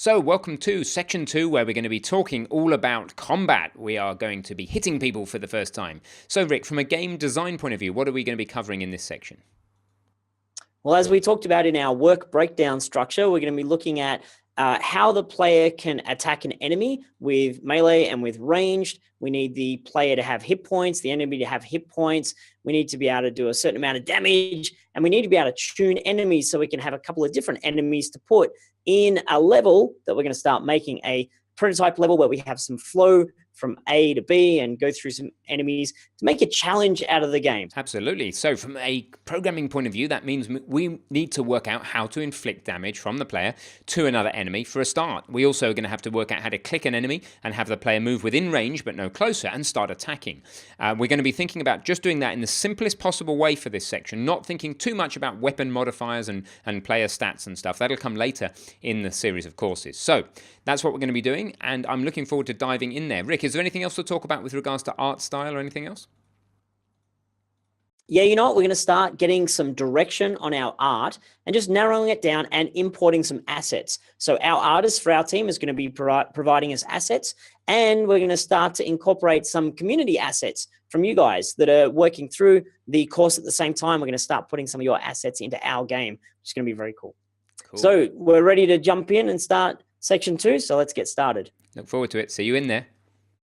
So, welcome to section 2, where we're going to be talking all about combat. We are going to be hitting people for the first time. So, Rick, from a game design point of view, what are we going to be covering in this section? Well, as we talked about in our work breakdown structure, we're going to be looking at how the player can attack an enemy with melee and with ranged. We need the player to have hit points, the enemy to have hit points. We need to be able to do a certain amount of damage, and we need to be able to tune enemies so we can have a couple of different enemies to put in a level that we're going to start making a prototype level where we have some flow from A to B and go through some enemies to make a challenge out of the game. Absolutely. So from a programming point of view, that means we need to work out how to inflict damage from the player to another enemy for a start. We also are going to have to work out how to click an enemy and have the player move within range but no closer and start attacking. We're going to be thinking about just doing that in the simplest possible way for this section, not thinking too much about weapon modifiers and player stats and stuff. That'll come later in the series of courses. So that's what we're going to be doing, and I'm looking forward to diving in there. Rick, is there anything else to talk about with regards to art style or anything else? Yeah, you know what? We're going to start getting some direction on our art and just narrowing it down and importing some assets. So our artist for our team is going to be providing us assets, and we're going to start to incorporate some community assets from you guys that are working through the course at the same time. We're going to start putting some of your assets into our game, which is going to be very cool. So we're ready to jump in and start section 2. So let's get started. Look forward to it. See you in there.